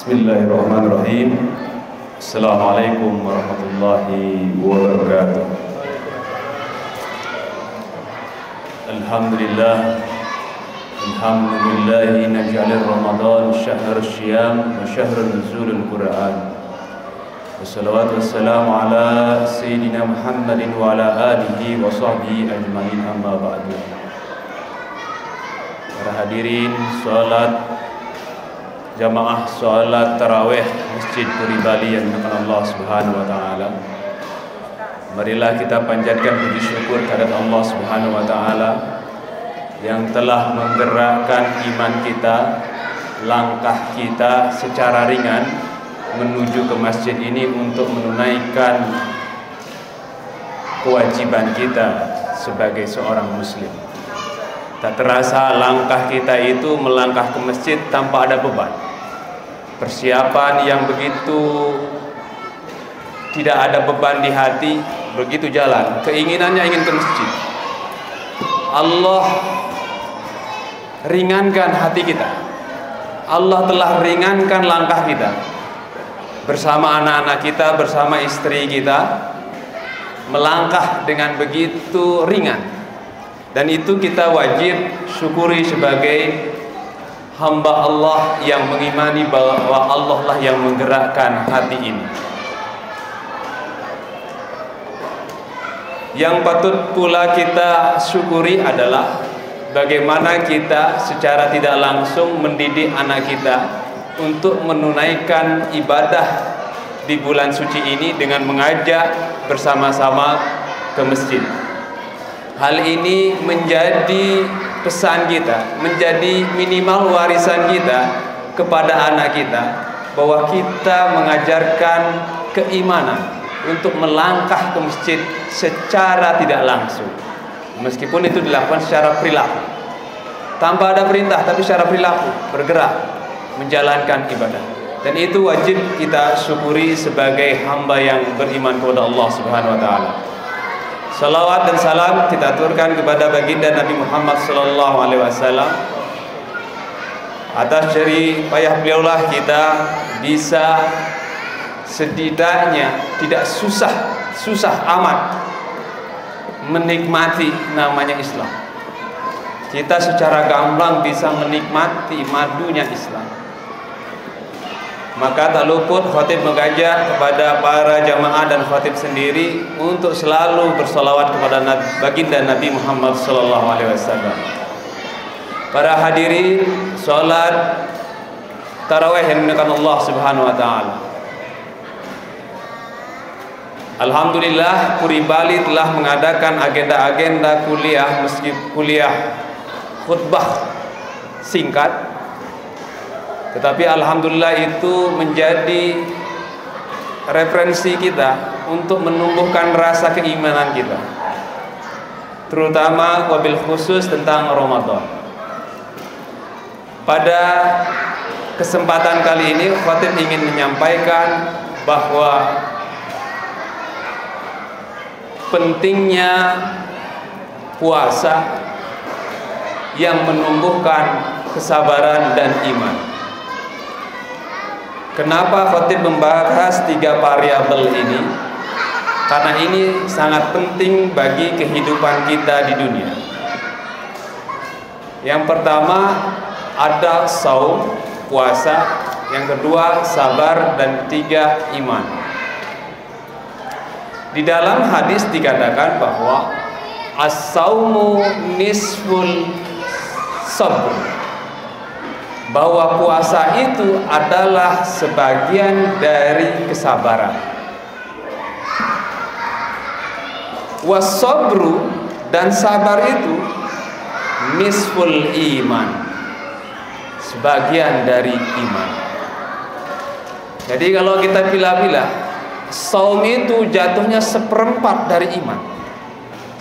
Bismillahirrahmanirrahim. Assalamualaikum warahmatullahi wabarakatuh. Alhamdulillah naj'alir Ramadan syahr syiyam wa syahr nuzulul Quran. Wassalatu wassalamu ala sayyidina Muhammadin wa ala alihi wa sahbihi ajmain, amma ba'du. Para hadirin salat jamaah salat tarawih Masjid Puri Bali yang dimuliakan Allah Subhanahu wa taala. Marilah kita panjatkan puji syukur kepada Allah Subhanahu wa taala yang telah menggerakkan iman kita, langkah kita secara ringan menuju ke masjid ini untuk menunaikan kewajiban kita sebagai seorang muslim. Tak terasa langkah kita itu melangkah ke masjid tanpa ada beban. Persiapan yang begitu tidak ada beban di hati, begitu jalan, keinginannya ingin ke masjid. Allah ringankan hati kita. Allah telah ringankan langkah kita. Bersama anak-anak kita, bersama istri kita, melangkah dengan begitu ringan. Dan itu kita wajib syukuri sebagai hamba Allah yang mengimani bahwa Allah lah yang menggerakkan hati ini. Yang patut pula kita syukuri adalah bagaimana kita secara tidak langsung mendidik anak kita untuk menunaikan ibadah di bulan suci ini dengan mengajak bersama-sama ke masjid. Hal ini menjadi pesan kita, menjadi minimal warisan kita kepada anak kita, bahwa kita mengajarkan keimanan untuk melangkah ke masjid secara tidak langsung, meskipun itu dilakukan secara perilaku, tanpa ada perintah, tapi secara perilaku bergerak menjalankan ibadah. Dan itu wajib kita syukuri sebagai hamba yang beriman kepada Allah Subhanahu wa taala. Salawat dan salam kita aturkan kepada baginda Nabi Muhammad sallallahu alaihi wasallam. Atas jerih payah beliaulah kita bisa setidaknya tidak susah amat menikmati namanya Islam. Kita secara gamblang bisa menikmati madunya Islam. Maka tak luput khatib mengajak kepada para jamaah dan khatib sendiri untuk selalu bersolawat kepada baginda Nabi Muhammad SAW. Para hadirin sholat tarawih yang dimuliakan Allah Subhanahu Wa Taala. Alhamdulillah Puri Bali telah mengadakan agenda-agenda kuliah, meski kuliah khutbah singkat, tetapi alhamdulillah itu menjadi referensi kita untuk menumbuhkan rasa keimanan kita, terutama wabil khusus tentang Ramadan. Pada kesempatan kali ini khatib ingin menyampaikan bahwa pentingnya puasa yang menumbuhkan kesabaran dan iman. Kenapa khatib membahas 3 variabel ini? Karena ini sangat penting bagi kehidupan kita di dunia. Yang pertama ada saum, puasa. Yang kedua sabar, dan 3 iman. Di dalam hadis dikatakan bahwa as-saumu nisful sabr, bahwa puasa itu adalah sebagian dari kesabaran. Was-sabru, dan sabar itu nisful iman, sebagian dari iman. Jadi kalau kita pilih-pilih, saum itu jatuhnya 1/4 dari iman,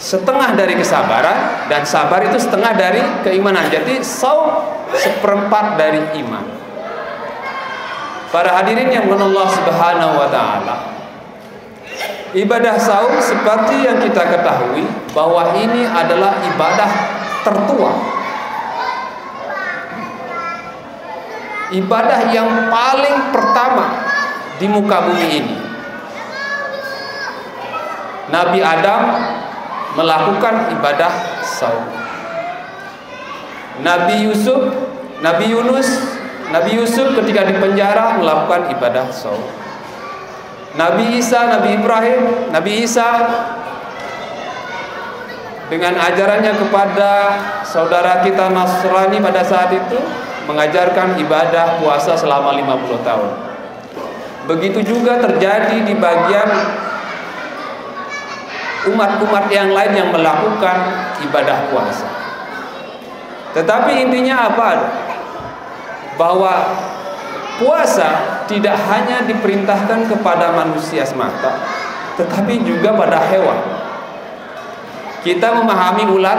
setengah dari kesabaran, dan sabar itu setengah dari keimanan. Jadi saum 1/4 dari iman. Para hadirin yang dimuliakan Allah Subhanahu wa taala, ibadah saum seperti yang kita ketahui bahwa ini adalah ibadah tertua. ibadah yang paling pertama di muka bumi ini. Nabi Adam melakukan ibadah saum. Nabi Yusuf ketika di penjara melakukan ibadah saum. Nabi Isa, Nabi Ibrahim, Nabi Isa dengan ajarannya kepada saudara kita Nasrani pada saat itu mengajarkan ibadah puasa selama 50 tahun. Begitu juga terjadi di bagian umat-umat yang lain yang melakukan ibadah puasa. Tetapi intinya apa? Bahwa puasa tidak hanya diperintahkan kepada manusia semata, tetapi juga pada hewan. Kita memahami ulat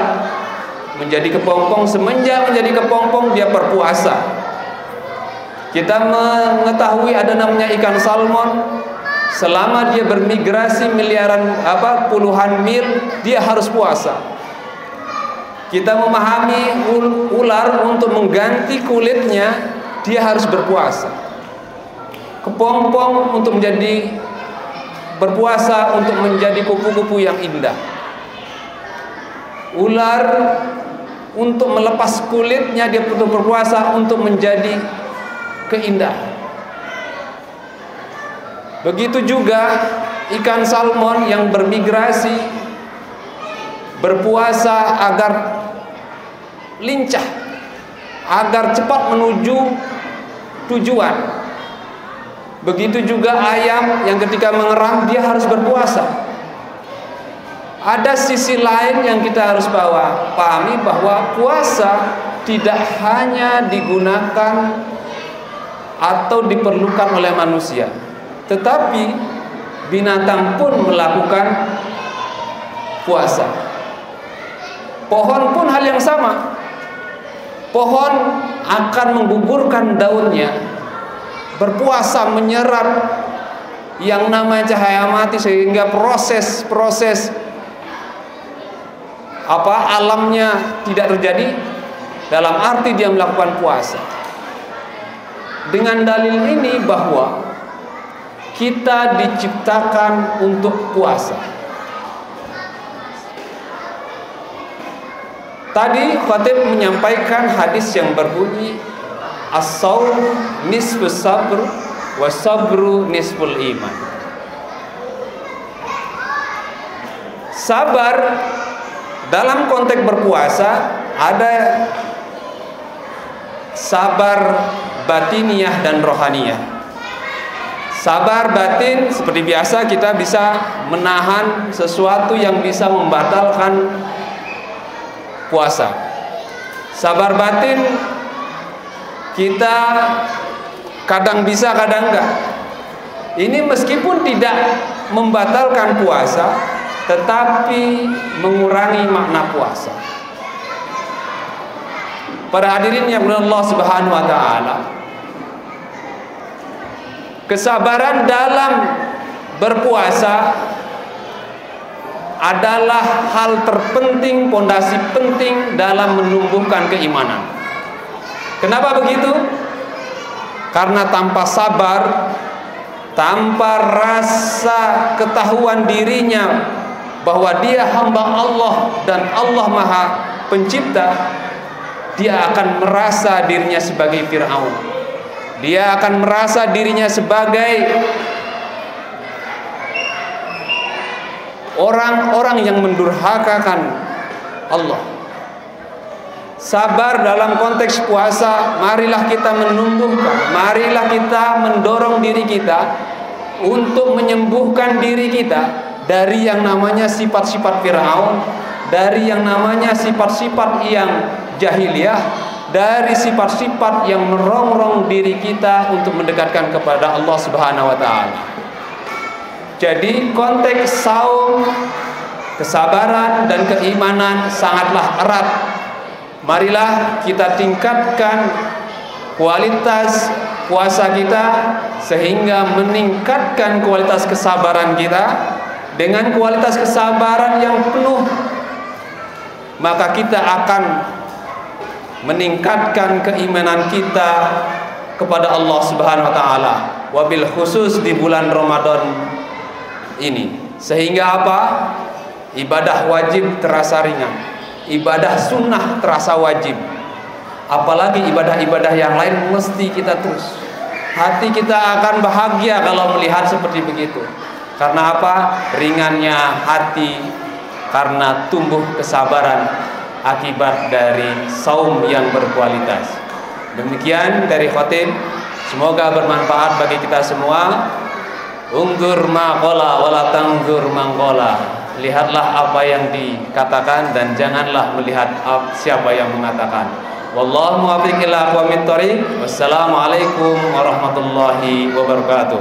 menjadi kepompong, semenjak menjadi kepompong dia berpuasa. Kita mengetahui ada namanya ikan salmon, selama dia bermigrasi puluhan mil, dia harus puasa. Kita memahami ular untuk mengganti kulitnya, dia harus berpuasa. Kepompong untuk menjadi berpuasa untuk menjadi kupu-kupu yang indah. Ular untuk melepas kulitnya dia butuh berpuasa untuk menjadi keindahan. Begitu juga ikan salmon yang bermigrasi berpuasa agar lincah, agar cepat menuju tujuan. Begitu juga ayam yang ketika mengerang dia harus berpuasa. Ada sisi lain yang kita harus pahami, bahwa puasa tidak hanya digunakan atau diperlukan oleh manusia, tetapi binatang pun melakukan puasa. Pohon pun hal yang sama. Pohon akan menggugurkan daunnya, berpuasa menyerap yang namanya cahaya mati, sehingga proses alamnya tidak terjadi, dalam arti dia melakukan puasa. Dengan dalil ini bahwa kita diciptakan untuk puasa. Tadi khatib menyampaikan hadis yang berbunyi as-shaum nisfus sabr wa sabru nisful iman. Sabar dalam konteks berpuasa ada sabar batiniah dan rohaniyah. Sabar batin seperti biasa, kita bisa menahan sesuatu yang bisa membatalkan puasa. Sabar batin kita kadang bisa, kadang enggak. Ini meskipun tidak membatalkan puasa, tetapi mengurangi makna puasa. Para hadirin yang dimuliakan Allah Subhanahu wa taala, kesabaran dalam berpuasa adalah hal terpenting, pondasi penting dalam menumbuhkan keimanan. Kenapa begitu? Karena tanpa sabar, tanpa rasa ketahuan dirinya bahwa dia hamba Allah dan Allah Maha Pencipta, dia akan merasa dirinya sebagai Fir'aun. Dia akan merasa dirinya sebagai orang-orang yang mendurhakakan Allah. Sabar dalam konteks puasa, marilah kita menumbuhkan, marilah kita mendorong diri kita untuk menyembuhkan diri kita dari yang namanya sifat-sifat Fir'aun, dari yang namanya sifat-sifat yang jahiliyah, dari sifat-sifat yang merongrong diri kita untuk mendekatkan kepada Allah Subhanahu wa taala. Jadi konteks saum, kesabaran dan keimanan sangatlah erat. Marilah kita tingkatkan kualitas puasa kita sehingga meningkatkan kualitas kesabaran kita. Dengan kualitas kesabaran yang penuh, maka kita akan meningkatkan keimanan kita kepada Allah Subhanahu wa taala, wabil khusus di bulan Ramadan ini. Sehingga apa? Ibadah wajib terasa ringan, ibadah sunnah terasa wajib. Apalagi ibadah-ibadah yang lain mesti kita terus. Hati kita akan bahagia kalau melihat seperti begitu. Karena apa? Ringannya hati karena tumbuh kesabaran akibat dari saum yang berkualitas. Demikian dari khatib, semoga bermanfaat bagi kita semua. Unggur maqala wala tanggur mangqala. Lihatlah apa yang dikatakan dan janganlah melihat siapa yang mengatakan. Wallahu muwaffiq ila aqwamit thoriq. Wassalamualaikum warahmatullahi wabarakatuh.